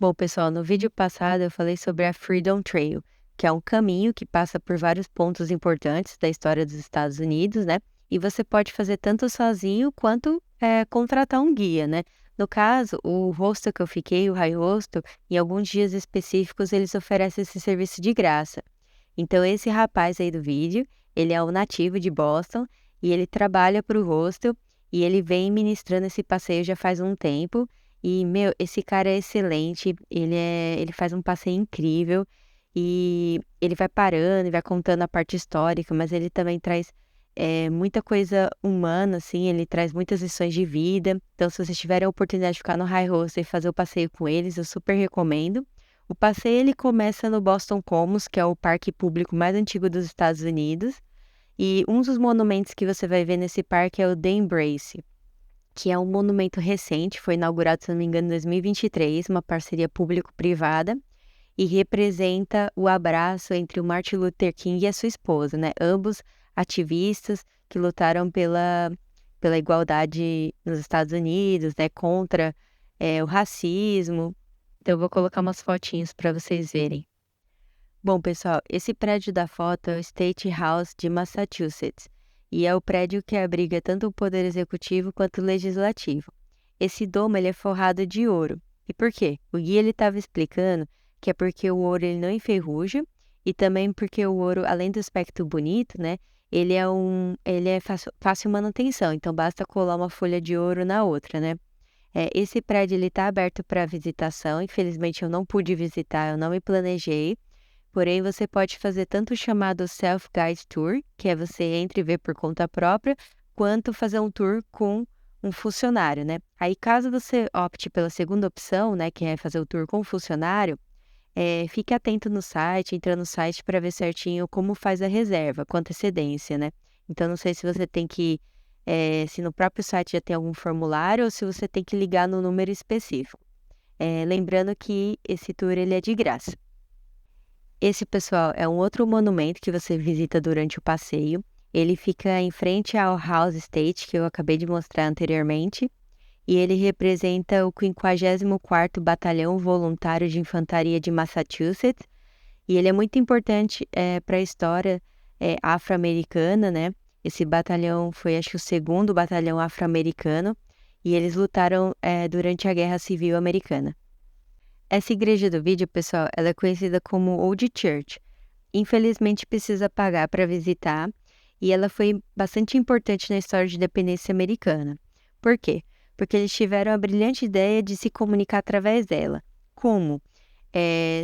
Bom, pessoal, no vídeo passado eu falei sobre a Freedom Trail, que é um caminho que passa por vários pontos importantes da história dos Estados Unidos, né? E você pode fazer tanto sozinho quanto contratar um guia, né? No caso, o hostel que eu fiquei, o High Hostel, em alguns dias específicos eles oferecem esse serviço de graça. Então, esse rapaz aí do vídeo, ele é um nativo de Boston e ele trabalha para o hostel e ele vem ministrando esse passeio já faz um tempo. E, meu, esse cara é excelente, ele faz um passeio incrível e ele vai parando e vai contando a parte histórica, mas ele também traz muita coisa humana, assim, ele traz muitas lições de vida. Então, se vocês tiverem a oportunidade de ficar no High Hostel e fazer o passeio com eles, eu super recomendo. O passeio ele começa no Boston Commons, que é o parque público mais antigo dos Estados Unidos, e um dos monumentos que você vai ver nesse parque é o The Embrace, que é um monumento recente, foi inaugurado, se não me engano, em 2023, uma parceria público-privada, e representa o abraço entre o Martin Luther King e a sua esposa, né? Ambos ativistas que lutaram pela igualdade nos Estados Unidos, né? Contra o racismo. Então, eu vou colocar umas fotinhas para vocês verem. Bom, pessoal, esse prédio da foto é o State House de Massachusetts e é o prédio que abriga tanto o poder executivo quanto o legislativo. Esse domo ele é forrado de ouro. E por quê? O guia ele estava explicando que é porque o ouro ele não enferruja e também porque o ouro, além do aspecto bonito, né, ele é fácil manutenção, então basta colar uma folha de ouro na outra, né? Esse prédio ele está aberto para visitação. Infelizmente eu não pude visitar, eu não me planejei. Porém, você pode fazer tanto o chamado Self-Guide Tour, que é você entra e vê por conta própria, quanto fazer um tour com um funcionário, né? Aí, caso você opte pela segunda opção, né, que é fazer o tour com um funcionário, fique atento no site, entra no site para ver certinho como faz a reserva, com antecedência, né? Então, não sei se você tem que, se no próprio site já tem algum formulário ou se você tem que ligar no número específico. Lembrando que esse tour ele é de graça. Esse, pessoal, é um outro monumento que você visita durante o passeio. Ele fica em frente ao House State, que eu acabei de mostrar anteriormente, e ele representa o 54º Batalhão Voluntário de Infantaria de Massachusetts, e ele é muito importante para a história afro-americana, né? Esse batalhão foi, acho que, o segundo batalhão afro-americano, e eles lutaram durante a Guerra Civil Americana. Essa igreja do vídeo, pessoal, ela é conhecida como Old Church. Infelizmente precisa pagar para visitar e ela foi bastante importante na história de independência americana. Por quê? Porque eles tiveram a brilhante ideia de se comunicar através dela. Como?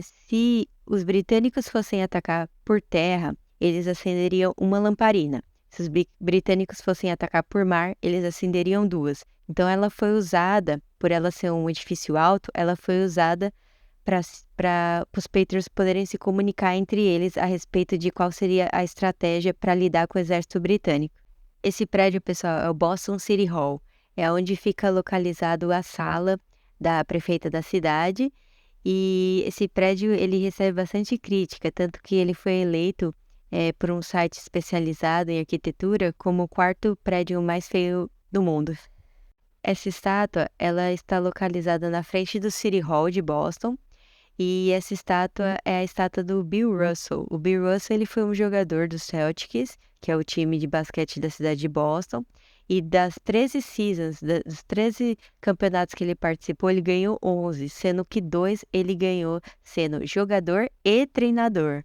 Se os britânicos fossem atacar por terra, eles acenderiam uma lamparina. Se os britânicos fossem atacar por mar, eles acenderiam duas. Então ela foi usada, por ela ser um edifício alto, ela foi usada para os Patriots poderem se comunicar entre eles a respeito de qual seria a estratégia para lidar com o exército britânico. Esse prédio, pessoal, é o Boston City Hall. É onde fica localizado a sala da prefeita da cidade. E esse prédio ele recebe bastante crítica, tanto que ele foi eleito por um site especializado em arquitetura como o quarto prédio mais feio do mundo. Essa estátua ela está localizada na frente do City Hall de Boston. E essa estátua é a estátua do Bill Russell. O Bill Russell ele foi um jogador do Celtics, que é o time de basquete da cidade de Boston. E das 13 seasons, dos 13 campeonatos que ele participou, ele ganhou 11, sendo que 2 ele ganhou sendo jogador e treinador.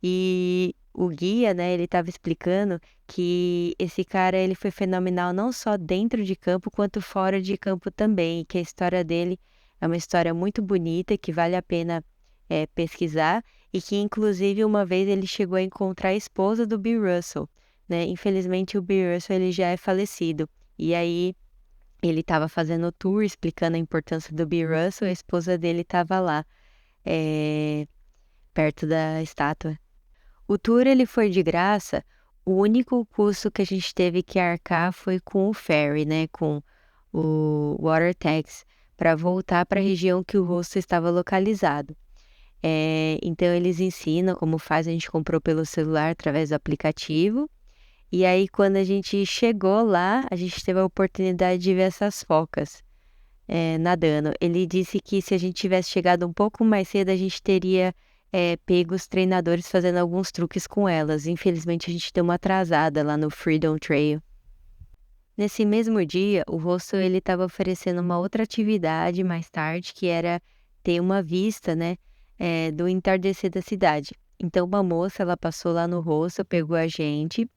E o guia, né, ele estava explicando que esse cara ele foi fenomenal não só dentro de campo, quanto fora de campo também, que a história dele é uma história muito bonita, que vale a pena pesquisar, e que inclusive uma vez ele chegou a encontrar a esposa do Bill Russell, né? Infelizmente o Bill Russell ele já é falecido, e aí ele estava fazendo o tour explicando a importância do Bill Russell, a esposa dele estava lá, perto da estátua. O tour ele foi de graça, o único custo que a gente teve que arcar foi com o ferry, né, com o water tax, para voltar para a região que o hostel estava localizado. Então eles ensinam como faz, a gente comprou pelo celular através do aplicativo, e aí quando a gente chegou lá, a gente teve a oportunidade de ver essas focas. nadando. Ele disse que se a gente tivesse chegado um pouco mais cedo, a gente teria pego os treinadores fazendo alguns truques com elas. Infelizmente, a gente deu uma atrasada lá no Freedom Trail. Nesse mesmo dia, o hostel ele estava oferecendo uma outra atividade mais tarde, que era ter uma vista, né, do entardecer da cidade. Então, uma moça, ela passou lá no hostel, pegou a gente.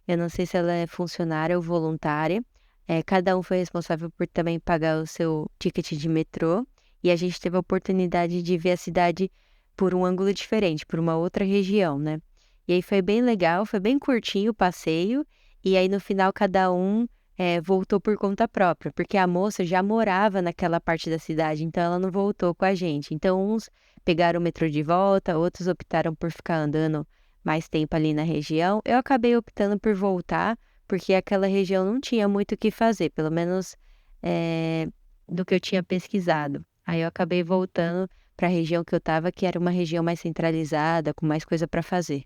Eu não sei se ela é funcionária ou voluntária. Cada um foi responsável por também pagar o seu ticket de metrô. E a gente teve a oportunidade de ver a cidade por um ângulo diferente, por uma outra região, né? E aí foi bem legal, foi bem curtinho o passeio. E aí no final cada um voltou por conta própria, porque a moça já morava naquela parte da cidade, então ela não voltou com a gente. Então uns pegaram o metrô de volta, outros optaram por ficar andando mais tempo ali na região. Eu acabei optando por voltar, porque aquela região não tinha muito o que fazer, pelo menos do que eu tinha pesquisado. Aí eu acabei voltando para a região que eu estava, que era uma região mais centralizada, com mais coisa para fazer.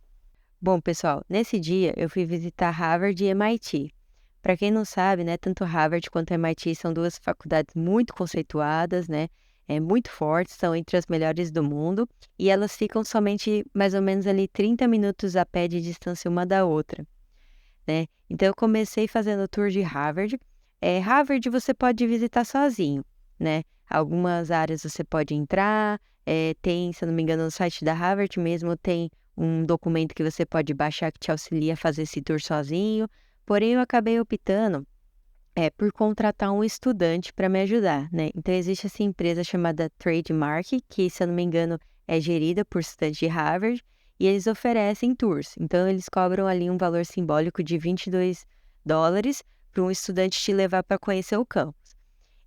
Bom, pessoal, nesse dia eu fui visitar Harvard e MIT. Para quem não sabe, né, tanto Harvard quanto MIT são duas faculdades muito conceituadas, né, muito fortes, são entre as melhores do mundo, e elas ficam somente mais ou menos ali 30 minutos a pé de distância uma da outra, né? Então eu comecei fazendo o tour de Harvard. Harvard você pode visitar sozinho, né? Algumas áreas você pode entrar, tem, se eu não me engano, no site da Harvard mesmo tem um documento que você pode baixar que te auxilia a fazer esse tour sozinho. Porém, eu acabei optando por contratar um estudante para me ajudar, né? Então, existe essa empresa chamada Trademark, que, se eu não me engano, é gerida por estudantes de Harvard, e eles oferecem tours. Então, eles cobram ali um valor simbólico de US$ 22 para um estudante te levar para conhecer o campus.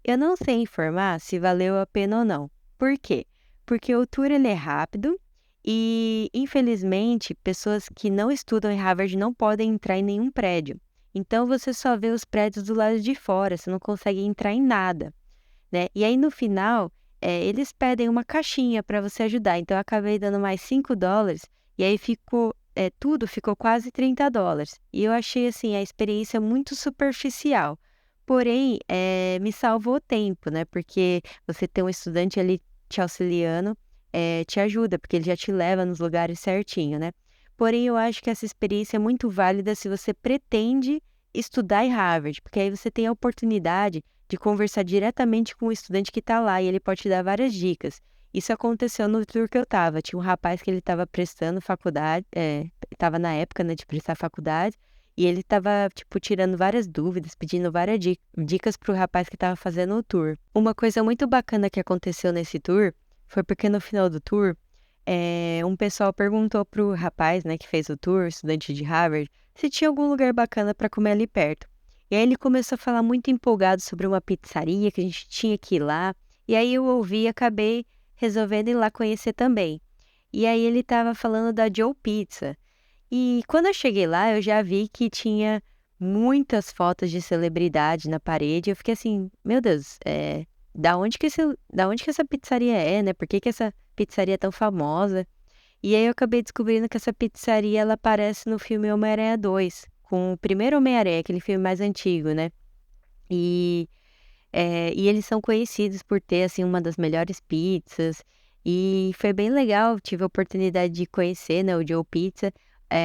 Eu não sei informar se valeu a pena ou não. Por quê? Porque o tour ele é rápido e, infelizmente, pessoas que não estudam em Harvard não podem entrar em nenhum prédio. Então, você só vê os prédios do lado de fora, você não consegue entrar em nada, né? E aí, no final, eles pedem uma caixinha para você ajudar. Então, eu acabei dando mais US$ 5 e aí tudo ficou quase US$ 30. E eu achei, assim, a experiência muito superficial. Porém, me salvou tempo, né? Porque você ter um estudante ali te auxiliando, te ajuda, porque ele já te leva nos lugares certinho, né? Porém, eu acho que essa experiência é muito válida se você pretende estudar em Harvard, porque aí você tem a oportunidade de conversar diretamente com o estudante que está lá e ele pode te dar várias dicas. Isso aconteceu no tour que eu estava. Tinha um rapaz que ele estava prestando faculdade, estava na época, né, de prestar faculdade, e ele estava, tipo, tirando várias dúvidas, pedindo várias dicas para o rapaz que estava fazendo o tour. Uma coisa muito bacana que aconteceu nesse tour foi porque no final do tour, um pessoal perguntou pro rapaz, né, que fez o tour, estudante de Harvard, se tinha algum lugar bacana para comer ali perto. E aí ele começou a falar muito empolgado sobre uma pizzaria que a gente tinha que ir lá. E aí eu ouvi e acabei resolvendo ir lá conhecer também. E aí ele estava falando da Joe Pizza. E quando eu cheguei lá, eu já vi que tinha muitas fotos de celebridade na parede. Eu fiquei assim, meu Deus, da onde que essa pizzaria é, né? Por que que essa pizzaria é tão famosa? E aí eu acabei descobrindo que essa pizzaria, ela aparece no filme Homem-Aranha 2, com o primeiro Homem-Aranha, aquele filme mais antigo, né? E, e eles são conhecidos por ter, assim, uma das melhores pizzas. E foi bem legal, tive a oportunidade de conhecer, né, o Joe Pizza.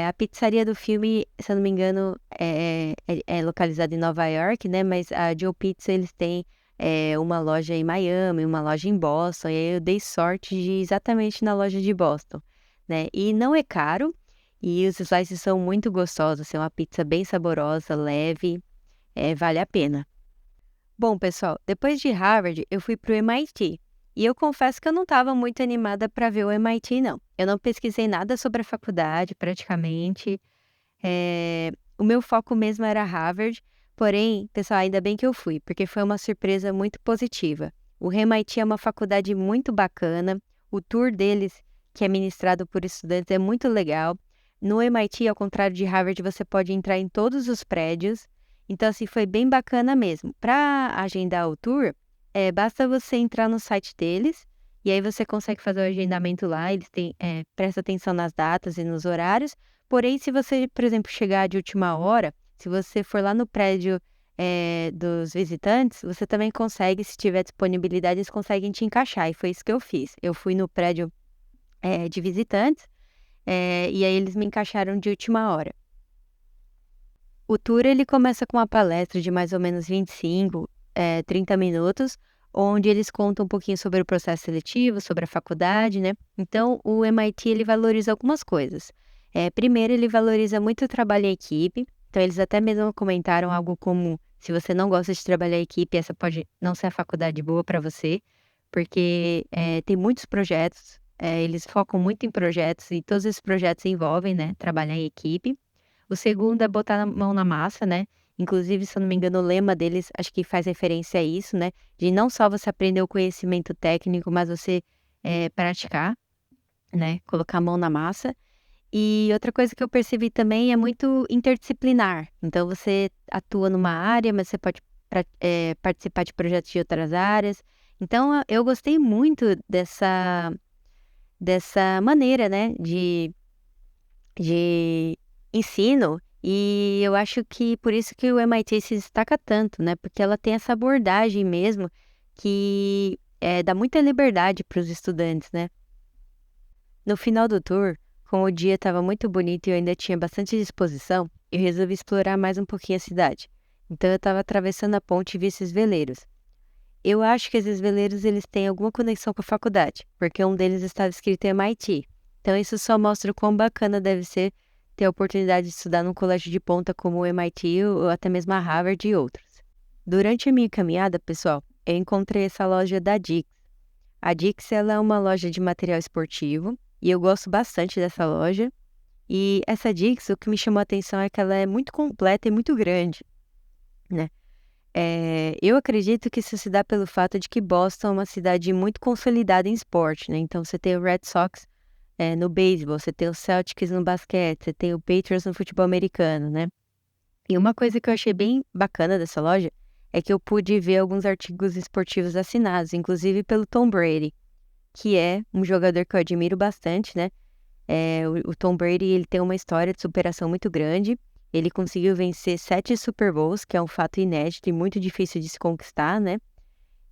A pizzaria do filme, se eu não me engano, é localizada em Nova York, né? Mas a Joe Pizza, eles têm uma loja em Miami, uma loja em Boston. E aí eu dei sorte de ir exatamente na loja de Boston, né? E não é caro, e os slices são muito gostosos, é uma pizza bem saborosa, leve, vale a pena. Bom, pessoal, depois de Harvard, eu fui para o MIT. E eu confesso que eu não estava muito animada para ver o MIT, não. Eu não pesquisei nada sobre a faculdade, praticamente. O meu foco mesmo era Harvard. Porém, pessoal, ainda bem que eu fui, porque foi uma surpresa muito positiva. O MIT é uma faculdade muito bacana. O tour deles, que é ministrado por estudantes, é muito legal. No MIT, ao contrário de Harvard, você pode entrar em todos os prédios. Então, assim, foi bem bacana mesmo. Para agendar o tour, basta você entrar no site deles e aí você consegue fazer o agendamento lá. Eles têm, presta atenção nas datas e nos horários. Porém, se você, por exemplo, chegar de última hora, se você for lá no prédio dos visitantes, você também consegue, se tiver disponibilidade, eles conseguem te encaixar, e foi isso que eu fiz. Eu fui no prédio, de visitantes, e aí eles me encaixaram de última hora. O tour ele começa com uma palestra de mais ou menos 25, 30 minutos, onde eles contam um pouquinho sobre o processo seletivo, sobre a faculdade, né. Então o MIT ele valoriza algumas coisas. Primeiro ele valoriza muito o trabalho em equipe, então eles até mesmo comentaram algo como: "Se você não gosta de trabalhar em equipe, essa pode não ser a faculdade boa para você", porque, tem muitos projetos, eles focam muito em projetos e todos esses projetos envolvem, né, trabalhar em equipe. O segundo é botar a mão na massa, né, inclusive, se eu não me engano, o lema deles acho que faz referência a isso, né, de não só você aprender o conhecimento técnico, mas você, praticar, né, colocar a mão na massa. E outra coisa que eu percebi também é muito interdisciplinar, então você atua numa área, mas você pode participar de projetos de outras áreas. Então eu gostei muito dessa maneira, né, de ensino, e eu acho que por isso que o MIT se destaca tanto, né, porque ela tem essa abordagem mesmo que, dá muita liberdade para os estudantes, né. No final do tour, como o dia estava muito bonito e eu ainda tinha bastante disposição, eu resolvi explorar mais um pouquinho a cidade. Então eu estava atravessando a ponte e vi esses veleiros. Eu acho que esses veleiros eles têm alguma conexão com a faculdade, porque um deles estava escrito MIT. Então isso só mostra o quão bacana deve ser ter a oportunidade de estudar num colégio de ponta como o MIT ou até mesmo a Harvard e outros. Durante a minha caminhada, pessoal, eu encontrei essa loja da Dix. A Dix ela é uma loja de material esportivo e eu gosto bastante dessa loja. E essa Dix, o que me chamou a atenção é que ela é muito completa e muito grande, né? Eu acredito que isso se dá pelo fato de que Boston é uma cidade muito consolidada em esporte, né, então você tem o Red Sox, no beisebol, você tem o Celtics no basquete, você tem o Patriots no futebol americano, né. E uma coisa que eu achei bem bacana dessa loja, é que eu pude ver alguns artigos esportivos assinados, inclusive pelo Tom Brady, que é um jogador que eu admiro bastante, né. O Tom Brady, ele tem uma história de superação muito grande. Ele conseguiu vencer 7 Super Bowls, que é um fato inédito e muito difícil de se conquistar, né.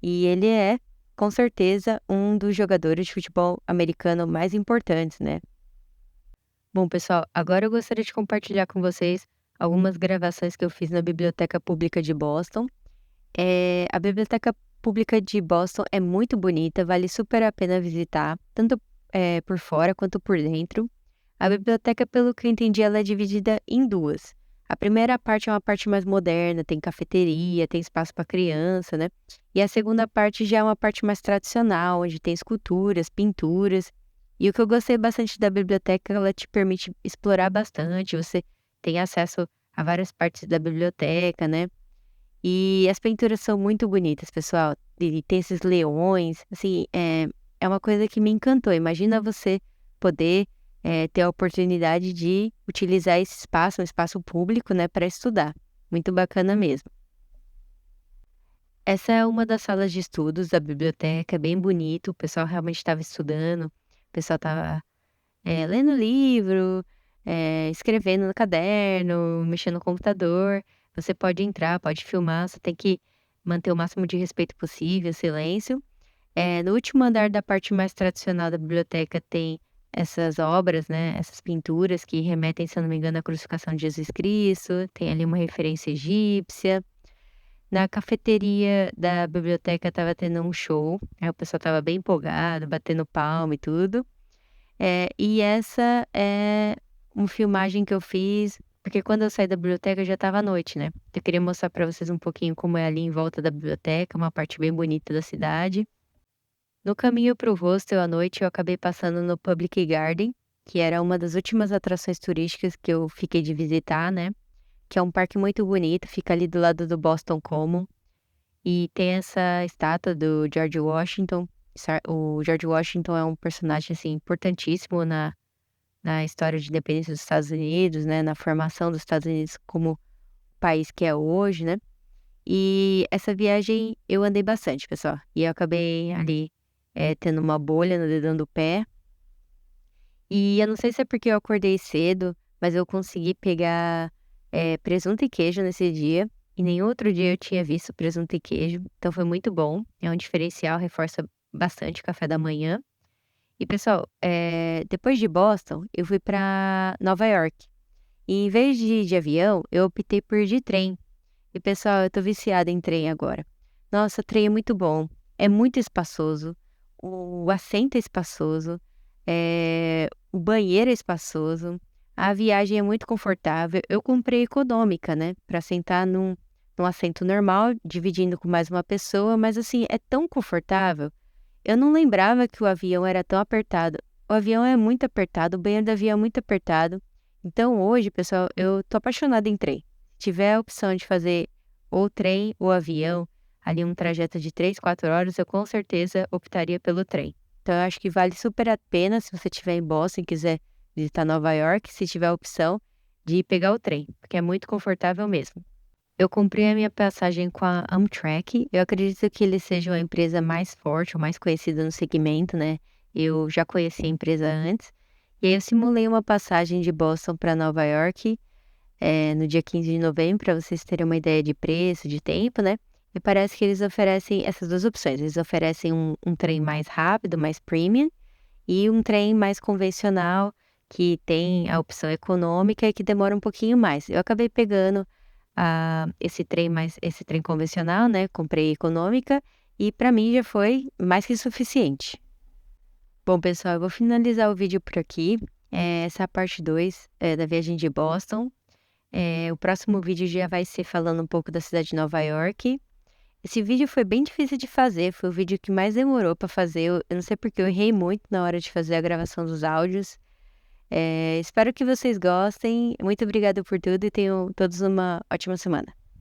E ele é, com certeza, um dos jogadores de futebol americano mais importantes, né. Bom, pessoal, agora eu gostaria de compartilhar com vocês algumas gravações que eu fiz na Biblioteca Pública de Boston. A Biblioteca Pública de Boston é muito bonita, vale super a pena visitar, tanto, por fora quanto por dentro. A biblioteca, pelo que eu entendi, ela é dividida em 2. A primeira parte é uma parte mais moderna, tem cafeteria, tem espaço para criança, né. E a segunda parte já é uma parte mais tradicional, onde tem esculturas, pinturas. E o que eu gostei bastante da biblioteca, ela te permite explorar bastante, você tem acesso a várias partes da biblioteca, né. E as pinturas são muito bonitas, pessoal. E tem esses leões, assim, é uma coisa que me encantou. Imagina você poder, ter a oportunidade de utilizar esse espaço, um espaço público, né, para estudar. Muito bacana mesmo. Essa é uma das salas de estudos da biblioteca, é bem bonito, o pessoal realmente estava estudando, o pessoal estava, lendo livro, escrevendo no caderno, mexendo no computador. Você pode entrar, pode filmar, você tem que manter o máximo de respeito possível, silêncio. No último andar da parte mais tradicional da biblioteca tem essas obras, né, essas pinturas que remetem, se eu não me engano, à crucificação de Jesus Cristo, tem ali uma referência egípcia. Na cafeteria da biblioteca estava tendo um show, aí o pessoal estava bem empolgado, batendo palma e tudo. E essa é uma filmagem que eu fiz, porque quando eu saí da biblioteca já estava à noite, né. Eu queria mostrar para vocês um pouquinho como é ali em volta da biblioteca, uma parte bem bonita da cidade. No caminho para o hostel à noite, eu acabei passando no Public Garden, que era uma das últimas atrações turísticas que eu fiquei de visitar, né, que é um parque muito bonito, fica ali do lado do Boston Common, e tem essa estátua do George Washington. O George Washington é um personagem, assim, importantíssimo na história de independência dos Estados Unidos, né, na formação dos Estados Unidos como país que é hoje, né. E essa viagem eu andei bastante, pessoal, e eu acabei ali, tendo uma bolha no dedão do pé, e eu não sei se é porque eu acordei cedo, mas eu consegui pegar, presunto e queijo nesse dia, e nenhum outro dia eu tinha visto presunto e queijo, então foi muito bom. É um diferencial, reforça bastante o café da manhã. E pessoal, depois de Boston, eu fui para Nova York. E em vez de ir de avião, eu optei por ir de trem. E pessoal, eu tô viciada em trem agora. Nossa, trem é muito bom, é muito espaçoso, o assento é espaçoso, o banheiro é espaçoso, a viagem é muito confortável. Eu comprei econômica, né, para sentar num assento normal, dividindo com mais uma pessoa, mas assim, é tão confortável. Eu não lembrava que o avião era tão apertado. O avião é muito apertado, o banheiro do avião é muito apertado. Então hoje, pessoal, eu tô apaixonada em trem. Se tiver a opção de fazer ou trem ou avião, ali um trajeto de 3, 4 horas, eu com certeza optaria pelo trem. Então eu acho que vale super a pena se você estiver em Boston e quiser visitar Nova York, se tiver a opção de pegar o trem, porque é muito confortável mesmo. Eu comprei a minha passagem com a Amtrak. Eu acredito que eles sejam a empresa mais forte ou mais conhecida no segmento, né. Eu já conheci a empresa antes, e aí eu simulei uma passagem de Boston para Nova York, no dia 15 de novembro, para vocês terem uma ideia de preço, de tempo, né. E parece que eles oferecem essas 2 opções, eles oferecem um trem mais rápido, mais premium, e um trem mais convencional, que tem a opção econômica e que demora um pouquinho mais. Eu acabei pegando, esse trem convencional, né, comprei econômica, e para mim já foi mais que suficiente. Bom pessoal, eu vou finalizar o vídeo por aqui, essa é a parte 2, da viagem de Boston. O próximo vídeo já vai ser falando um pouco da cidade de Nova York. Esse vídeo foi bem difícil de fazer, foi o vídeo que mais demorou para fazer. Eu não sei porque eu errei muito na hora de fazer a gravação dos áudios. Espero que vocês gostem. Muito obrigada por tudo e tenham todos uma ótima semana.